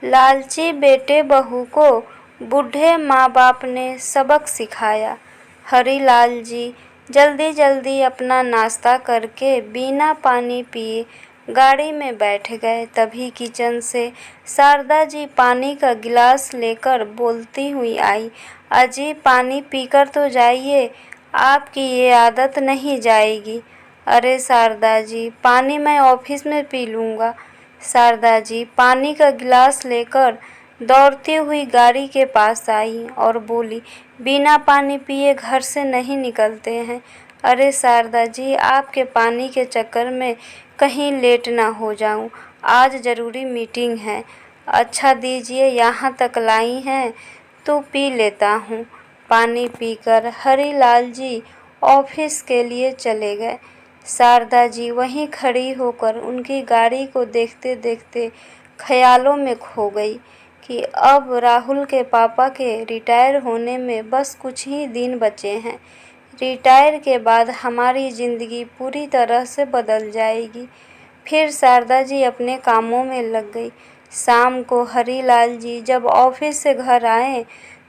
लालची बेटे बहू को बूढ़े माँ बाप ने सबक सिखाया। हरिलाल जी जल्दी जल्दी अपना नाश्ता करके बिना पानी पिए गाड़ी में बैठ गए। तभी किचन से शारदा जी पानी का गिलास लेकर बोलती हुई आई, अजी पानी पीकर तो जाइए, आपकी ये आदत नहीं जाएगी। अरे शारदा जी, पानी मैं ऑफिस में पी लूँगा। शारदा जी पानी का गिलास लेकर दौड़ती हुई गाड़ी के पास आई और बोली, बिना पानी पिए घर से नहीं निकलते हैं। अरे शारदा जी, आपके पानी के चक्कर में कहीं लेट ना हो जाऊं, आज ज़रूरी मीटिंग है। अच्छा दीजिए, यहाँ तक लाई हैं तो पी लेता हूँ। पानी पीकर हरिलाल जी ऑफिस के लिए चले गए। शारदा जी वहीं खड़ी होकर उनकी गाड़ी को देखते देखते ख्यालों में खो गई कि अब राहुल के पापा के रिटायर होने में बस कुछ ही दिन बचे हैं। रिटायर के बाद हमारी ज़िंदगी पूरी तरह से बदल जाएगी। फिर शारदा जी अपने कामों में लग गई। शाम को हरिलाल जी जब ऑफिस से घर आए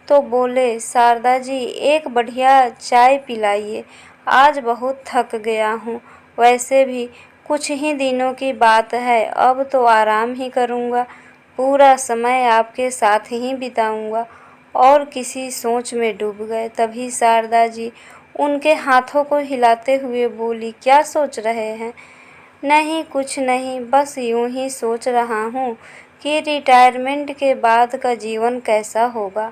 तो बोले, शारदा जी एक बढ़िया चाय पिलाइए, आज बहुत थक गया हूँ। वैसे भी कुछ ही दिनों की बात है, अब तो आराम ही करूँगा, पूरा समय आपके साथ ही बिताऊँगा। और किसी सोच में डूब गए। तभी शारदा जी उनके हाथों को हिलाते हुए बोली, क्या सोच रहे हैं? नहीं कुछ नहीं, बस यूं ही सोच रहा हूँ कि रिटायरमेंट के बाद का जीवन कैसा होगा।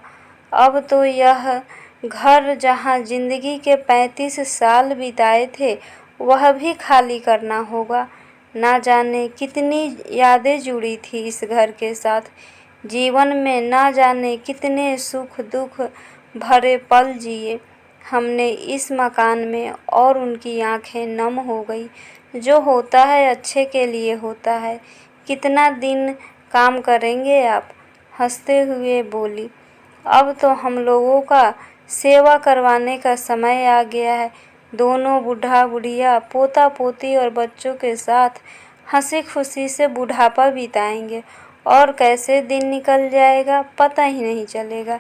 अब तो यह घर जहाँ ज़िंदगी के 35 साल बिताए थे वह भी खाली करना होगा। ना जाने कितनी यादें जुड़ी थी इस घर के साथ। जीवन में ना जाने कितने सुख दुख भरे पल जिए हमने इस मकान में, और उनकी आंखें नम हो गई। जो होता है अच्छे के लिए होता है। कितना दिन काम करेंगे आप? हंसते हुए बोली, अब तो हम लोगों का सेवा करवाने का समय आ गया है। दोनों बूढ़ा बुढ़िया पोता पोती और बच्चों के साथ हंसी खुशी से बुढ़ापा बिताएंगे, और कैसे दिन निकल जाएगा पता ही नहीं चलेगा।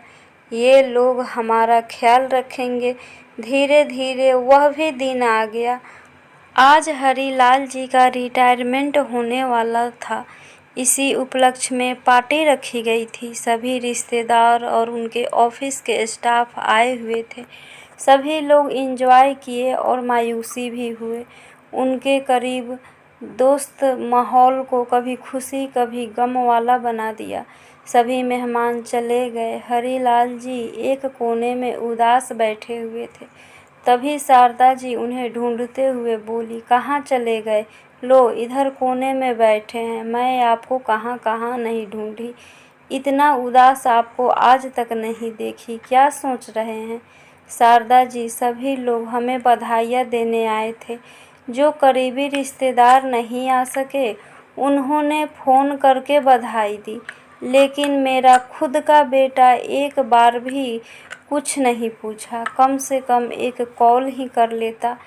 ये लोग हमारा ख्याल रखेंगे। धीरे धीरे वह भी दिन आ गया। आज हरिलाल जी का रिटायरमेंट होने वाला था। इसी उपलक्ष्य में पार्टी रखी गई थी। सभी रिश्तेदार और उनके ऑफिस के स्टाफ आए हुए थे। सभी लोग एंजॉय किए और मायूसी भी हुए। उनके करीब दोस्त माहौल को कभी खुशी कभी गम वाला बना दिया। सभी मेहमान चले गए। हरिलाल जी एक कोने में उदास बैठे हुए थे। तभी शारदा जी उन्हें ढूंढते हुए बोली, कहाँ चले गए? लो इधर कोने में बैठे हैं, मैं आपको कहाँ कहाँ नहीं ढूंढी। इतना उदास आपको आज तक नहीं देखी, क्या सोच रहे हैं? शारदा जी, सभी लोग हमें बधाइयाँ देने आए थे। जो करीबी रिश्तेदार नहीं आ सके उन्होंने फ़ोन करके बधाई दी, लेकिन मेरा खुद का बेटा एक बार भी कुछ नहीं पूछा। कम से कम एक कॉल ही कर लेता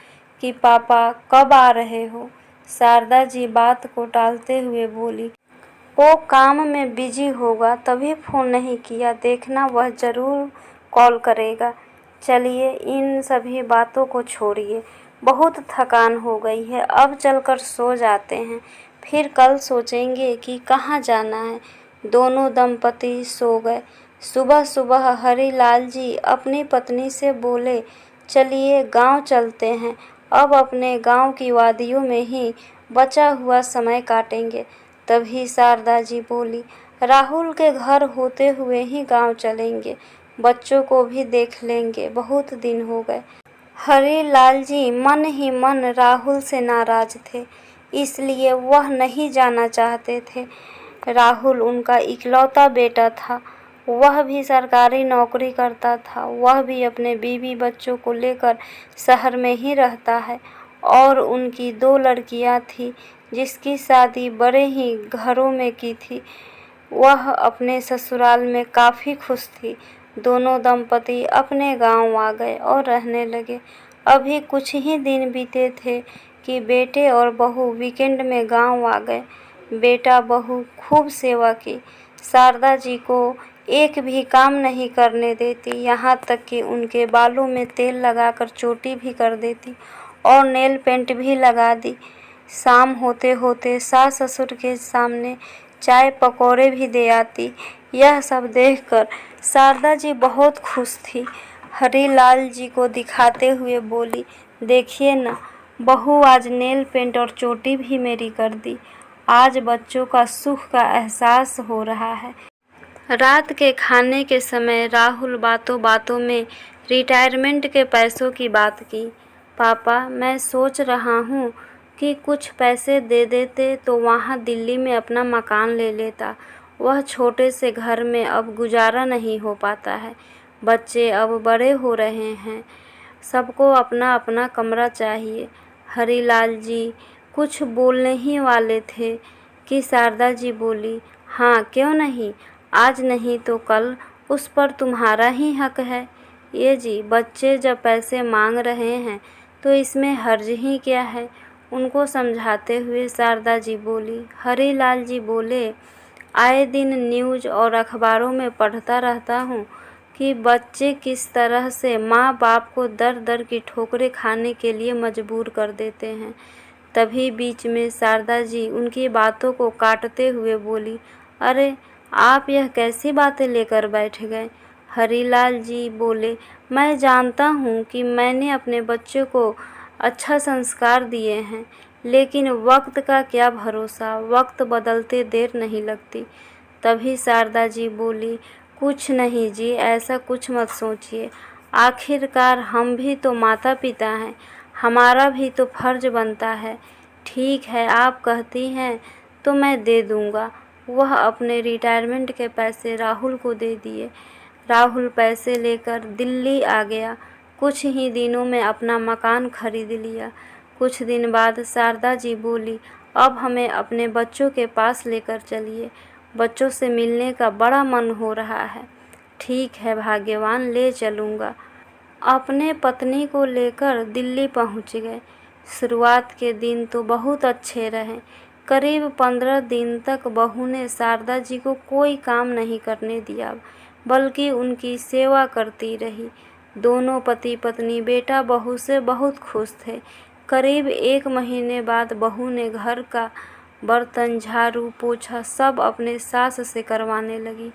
कि पापा कब आ रहे हो। शारदा जी बात को टालते हुए बोली, वो काम में बिजी होगा तभी फ़ोन नहीं किया, देखना वह ज़रूर कॉल करेगा। चलिए इन सभी बातों को छोड़िए, बहुत थकान हो गई है, अब चलकर सो जाते हैं, फिर कल सोचेंगे कि कहाँ जाना है। दोनों दंपति सो गए। सुबह सुबह हरिलाल जी अपनी पत्नी से बोले, चलिए गांव चलते हैं, अब अपने गांव की वादियों में ही बचा हुआ समय काटेंगे। तभी शारदा जी बोली, राहुल के घर होते हुए ही गांव चलेंगे, बच्चों को भी देख लेंगे, बहुत दिन हो गए। हरिलाल जी मन ही मन राहुल से नाराज थे, इसलिए वह नहीं जाना चाहते थे। राहुल उनका इकलौता बेटा था, वह भी सरकारी नौकरी करता था, वह भी अपने बीवी बच्चों को लेकर शहर में ही रहता है, और उनकी 2 लड़कियां थीं जिसकी शादी बड़े ही घरों में की थी। वह अपने ससुराल में काफ़ी खुश थी। दोनों दंपति अपने गांव आ गए और रहने लगे। अभी कुछ ही दिन बीते थे कि बेटे और बहू वीकेंड में गांव आ गए। बेटा बहू खूब सेवा की। शारदा जी को एक भी काम नहीं करने देती, यहाँ तक कि उनके बालों में तेल लगाकर चोटी भी कर देती और नेल पेंट भी लगा दी। शाम होते होते सास ससुर के सामने चाय पकौड़े भी दे आती। यह सब देखकर शारदा जी बहुत खुश थी। हरिलाल जी को दिखाते हुए बोली, देखिए ना, बहू आज नेल पेंट और चोटी भी मेरी कर दी। आज बच्चों का सुख का एहसास हो रहा है। रात के खाने के समय राहुल बातों बातों में रिटायरमेंट के पैसों की बात की। पापा, मैं सोच रहा हूँ कि कुछ पैसे दे देते तो वहाँ दिल्ली में अपना मकान ले लेता। वह छोटे से घर में अब गुजारा नहीं हो पाता है। बच्चे अब बड़े हो रहे हैं, सबको अपना अपना कमरा चाहिए। हरिलाल जी कुछ बोलने ही वाले थे कि शारदा जी बोली, हाँ क्यों नहीं, आज नहीं तो कल उस पर तुम्हारा ही हक है। ये जी, बच्चे जब पैसे मांग रहे हैं तो इसमें हर्ज ही क्या है। उनको समझाते हुए शारदा जी बोली। हरिलाल जी बोले, आए दिन न्यूज़ और अखबारों में पढ़ता रहता हूँ कि बच्चे किस तरह से माँ बाप को दर दर की ठोकरें खाने के लिए मजबूर कर देते हैं। तभी बीच में शारदा जी उनकी बातों को काटते हुए बोली, अरे आप यह कैसी बातें लेकर बैठ गए। हरिलाल जी बोले, मैं जानता हूँ कि मैंने अपने बच्चों को अच्छा संस्कार दिए हैं, लेकिन वक्त का क्या भरोसा, वक्त बदलते देर नहीं लगती। तभी शारदा जी बोली, कुछ नहीं जी, ऐसा कुछ मत सोचिए। आखिरकार हम भी तो माता पिता हैं, हमारा भी तो फर्ज बनता है। ठीक है, आप कहती हैं तो मैं दे दूँगा। वह अपने रिटायरमेंट के पैसे राहुल को दे दिए। राहुल पैसे लेकर दिल्ली आ गया। कुछ ही दिनों में अपना मकान खरीद लिया। कुछ दिन बाद शारदा जी बोली, अब हमें अपने बच्चों के पास लेकर चलिए, बच्चों से मिलने का बड़ा मन हो रहा है। ठीक है भाग्यवान, ले चलूँगा। अपने पत्नी को लेकर दिल्ली पहुँच गए। शुरुआत के दिन तो बहुत अच्छे रहे। करीब 15 दिन तक बहू ने शारदा जी को कोई काम नहीं करने दिया, बल्कि उनकी सेवा करती रही। दोनों पति पत्नी बेटा बहू से बहुत खुश थे। करीब 1 महीने बाद बहू ने घर का बर्तन, झाड़ू, पोछा सब अपने सास से करवाने लगी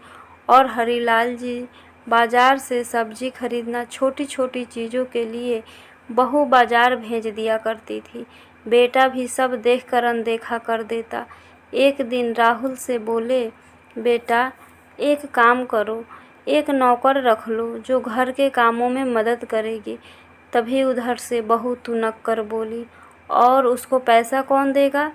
और हरिलाल जी बाजार से सब्जी खरीदना, छोटी छोटी चीज़ों के लिए बहू बाजार भेज दिया करती थी। बेटा भी सब देखकर अनदेखा कर देता। एक दिन राहुल से बोले, बेटा एक काम करो, एक नौकर रख लो जो घर के कामों में मदद करेगी। तभी उधर से बहू तुनक कर बोली, और उसको पैसा कौन देगा?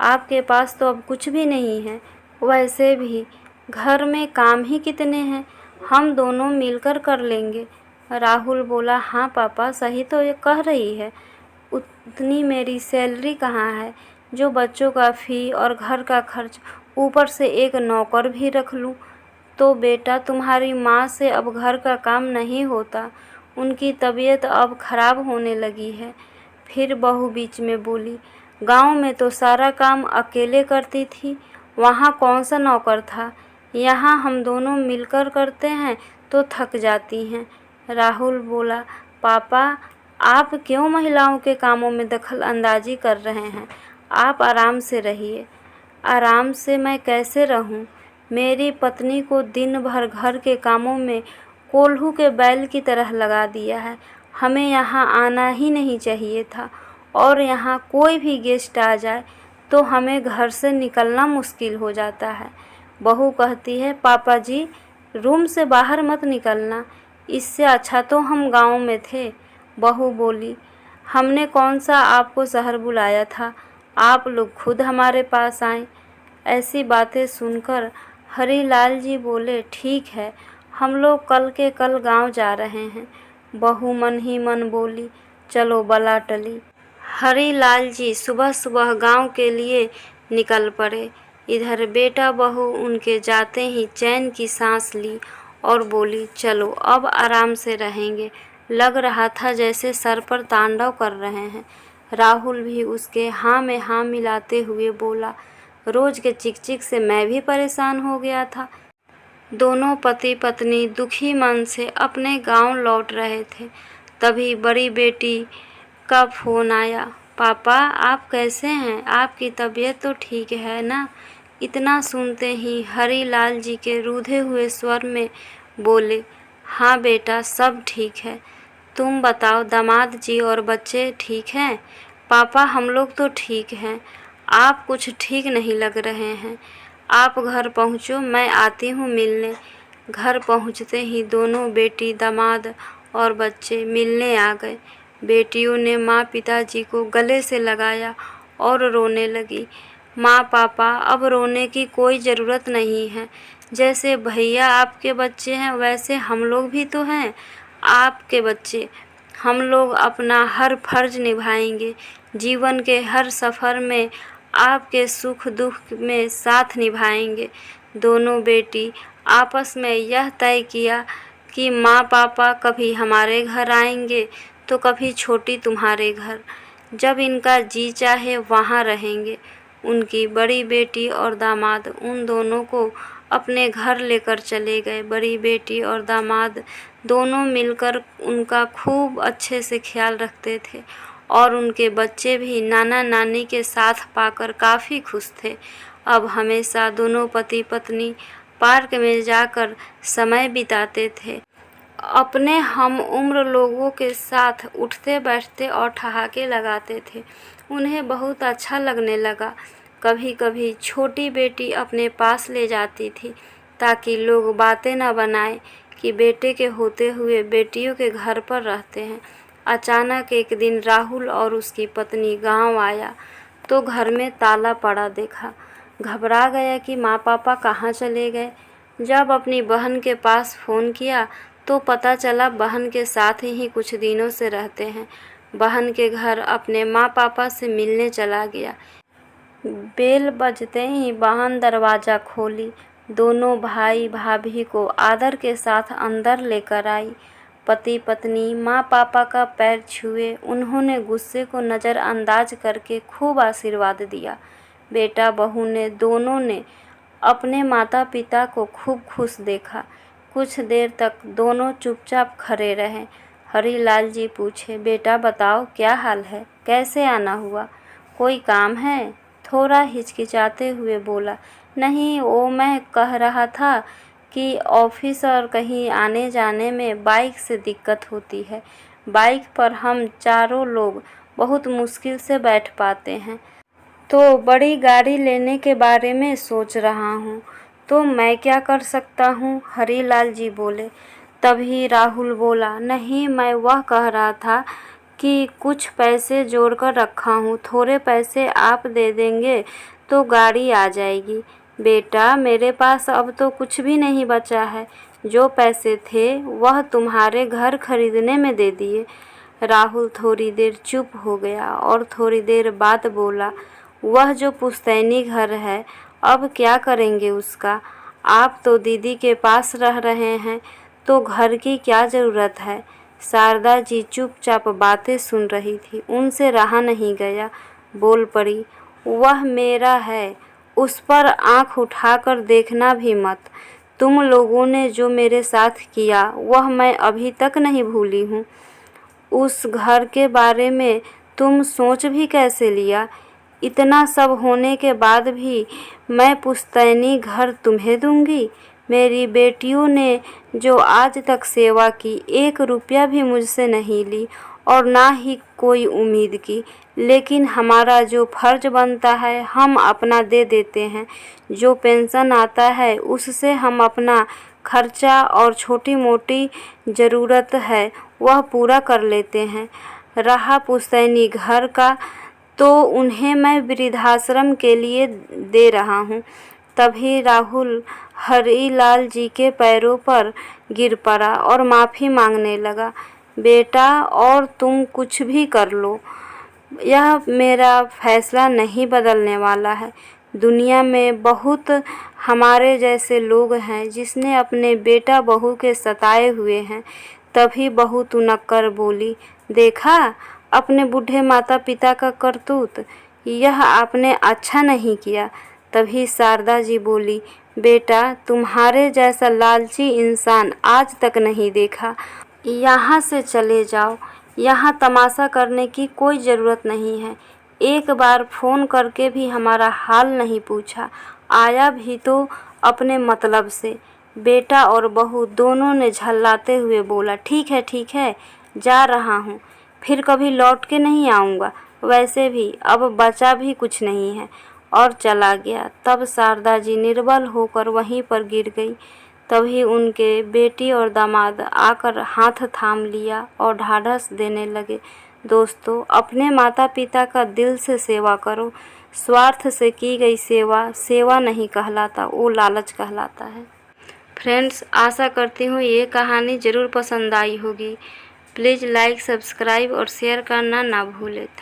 आपके पास तो अब कुछ भी नहीं है। वैसे भी घर में काम ही कितने हैं, हम दोनों मिलकर कर लेंगे। राहुल बोला, हाँ पापा, सही तो ये कह रही है। उतनी मेरी सैलरी कहाँ है जो बच्चों का फ़ी और घर का खर्च, ऊपर से एक नौकर भी रख लूँ। तो बेटा, तुम्हारी माँ से अब घर का काम नहीं होता, उनकी तबीयत अब ख़राब होने लगी है। फिर बहू बीच में बोली, गांव में तो सारा काम अकेले करती थी, वहाँ कौन सा नौकर था। यहाँ हम दोनों मिलकर करते हैं तो थक जाती हैं। राहुल बोला, पापा आप क्यों महिलाओं के कामों में दखल अंदाजी कर रहे हैं, आप आराम से रहिए। आराम से मैं कैसे रहूं? मेरी पत्नी को दिन भर घर के कामों में कोल्हू के बैल की तरह लगा दिया है। हमें यहाँ आना ही नहीं चाहिए था, और यहाँ कोई भी गेस्ट आ जाए तो हमें घर से निकलना मुश्किल हो जाता है। बहू कहती है, पापा जी रूम से बाहर मत निकलना, इससे अच्छा तो हम गांव में थे। बहू बोली, हमने कौन सा आपको शहर बुलाया था, आप लोग खुद हमारे पास आए। ऐसी बातें सुनकर हरिलाल जी बोले, ठीक है, हम लोग कल के कल गांव जा रहे हैं। बहू मन ही मन बोली, चलो बला टली। हरिलाल जी सुबह सुबह गांव के लिए निकल पड़े। इधर बेटा बहू उनके जाते ही चैन की सांस ली और बोली, चलो अब आराम से रहेंगे। लग रहा था जैसे सर पर तांडव कर रहे हैं। राहुल भी उसके हाँ में हाँ मिलाते हुए बोला, रोज के चिक चिक से मैं भी परेशान हो गया था। दोनों पति पत्नी दुखी मन से अपने गांव लौट रहे थे। तभी बड़ी बेटी का फोन आया। पापा, आप कैसे हैं? आपकी तबीयत तो ठीक है ना? इतना सुनते ही हरीलाल जी के रूधे हुए स्वर में बोले, हाँ बेटा, सब ठीक है। तुम बताओ, दामाद जी और बच्चे ठीक हैं? पापा, हम लोग तो ठीक हैं। आप कुछ ठीक नहीं लग रहे हैं। आप घर पहुँचो, मैं आती हूँ मिलने। घर पहुँचते ही दोनों बेटी, दामाद और बच्चे मिलने आ गए। बेटियों ने माँ पिताजी को गले से लगाया और रोने लगी। माँ पापा, अब रोने की कोई ज़रूरत नहीं है। जैसे भैया आपके बच्चे हैं वैसे हम लोग भी तो हैं आपके बच्चे। हम लोग अपना हर फर्ज निभाएंगे। जीवन के हर सफ़र में आपके सुख दुख में साथ निभाएंगे। दोनों बेटी आपस में यह तय किया कि माँ पापा कभी हमारे घर आएंगे तो कभी छोटी तुम्हारे घर। जब इनका जी चाहे वहाँ रहेंगे। उनकी बड़ी बेटी और दामाद उन दोनों को अपने घर लेकर चले गए। बड़ी बेटी और दामाद दोनों मिलकर उनका खूब अच्छे से ख्याल रखते थे और उनके बच्चे भी नाना नानी के साथ पाकर काफ़ी खुश थे। अब हमेशा दोनों पति पत्नी पार्क में जाकर समय बिताते थे। अपने हम उम्र लोगों के साथ उठते बैठते और ठहाके लगाते थे। उन्हें बहुत अच्छा लगने लगा। कभी कभी छोटी बेटी अपने पास ले जाती थी ताकि लोग बातें न बनाएं कि बेटे के होते हुए बेटियों के घर पर रहते हैं। अचानक एक दिन राहुल और उसकी पत्नी गांव आया तो घर में ताला पड़ा देखा। घबरा गया कि माँ पापा कहाँ चले गए। जब अपनी बहन के पास फ़ोन किया तो पता चला बहन के साथ ही कुछ दिनों से रहते हैं। बहन के घर अपने माँ पापा से मिलने चला गया। बेल बजते ही बहन दरवाज़ा खोली। दोनों भाई भाभी को आदर के साथ अंदर लेकर आई। पति पत्नी माँ पापा का पैर छुए। उन्होंने गुस्से को नज़रअंदाज करके खूब आशीर्वाद दिया। बेटा बहू ने दोनों ने अपने माता पिता को खूब खुश देखा। कुछ देर तक दोनों चुपचाप खड़े रहे। हरीलाल जी पूछे, बेटा बताओ क्या हाल है, कैसे आना हुआ, कोई काम है? थोड़ा हिचकिचाते हुए बोला, नहीं, वो मैं कह रहा था कि ऑफिस और कहीं आने जाने में बाइक से दिक्कत होती है। बाइक पर हम चारों लोग बहुत मुश्किल से बैठ पाते हैं, तो बड़ी गाड़ी लेने के बारे में सोच रहा हूँ। तो मैं क्या कर सकता हूँ? हरीलाल जी बोले। तभी राहुल बोला, नहीं, मैं वह कह रहा था कि कुछ पैसे जोड़कर रखा हूँ, थोड़े पैसे आप दे देंगे तो गाड़ी आ जाएगी। बेटा, मेरे पास अब तो कुछ भी नहीं बचा है। जो पैसे थे वह तुम्हारे घर खरीदने में दे दिए। राहुल थोड़ी देर चुप हो गया और थोड़ी देर बाद बोला, वह जो पुश्तैनी घर है अब क्या करेंगे उसका? आप तो दीदी के पास रह रहे हैं तो घर की क्या ज़रूरत है? शारदा जी चुपचाप बातें सुन रही थी। उनसे रहा नहीं गया, बोल पड़ी, वह मेरा है, उस पर आँख उठाकर देखना भी मत। तुम लोगों ने जो मेरे साथ किया वह मैं अभी तक नहीं भूली हूँ। उस घर के बारे में तुम सोच भी कैसे लिया? इतना सब होने के बाद भी मैं पुश्तैनी घर तुम्हें दूंगी? मेरी बेटियों ने जो आज तक सेवा की, 1 रुपया भी मुझसे नहीं ली और ना ही कोई उम्मीद की, लेकिन हमारा जो फर्ज बनता है हम अपना दे देते हैं। जो पेंशन आता है उससे हम अपना खर्चा और छोटी मोटी ज़रूरत है वह पूरा कर लेते हैं। रहा पुश्तैनी घर का, तो उन्हें मैं वृद्धाश्रम के लिए दे रहा हूँ। तभी राहुल हरीलाल जी के पैरों पर गिर पड़ा और माफ़ी मांगने लगा। बेटा, और तुम कुछ भी कर लो, यह मेरा फैसला नहीं बदलने वाला है। दुनिया में बहुत हमारे जैसे लोग हैं जिसने अपने बेटा बहू के सताए हुए हैं। तभी बहू तुनक्कर बोली, देखा अपने बूढ़े माता पिता का करतूत, यह आपने अच्छा नहीं किया। तभी शारदा जी बोली, बेटा तुम्हारे जैसा लालची इंसान आज तक नहीं देखा। यहाँ से चले जाओ, यहाँ तमाशा करने की कोई ज़रूरत नहीं है। एक बार फ़ोन करके भी हमारा हाल नहीं पूछा, आया भी तो अपने मतलब से। बेटा और बहू दोनों ने झल्लाते हुए बोला, ठीक है, जा रहा हूँ, फिर कभी लौट के नहीं आऊँगा, वैसे भी अब बचा भी कुछ नहीं है, और चला गया। तब शारदा जी निर्बल होकर वहीं पर गिर गई। तभी उनके बेटी और दामाद आकर हाथ थाम लिया और ढाढ़स देने लगे, दोस्तों अपने माता पिता का दिल से सेवा करो। स्वार्थ से की गई सेवा सेवा नहीं कहलाता, वो लालच कहलाता है। फ्रेंड्स, आशा करती हूँ ये कहानी ज़रूर पसंद आई होगी। प्लीज़ लाइक, सब्सक्राइब और शेयर करना ना भूलें।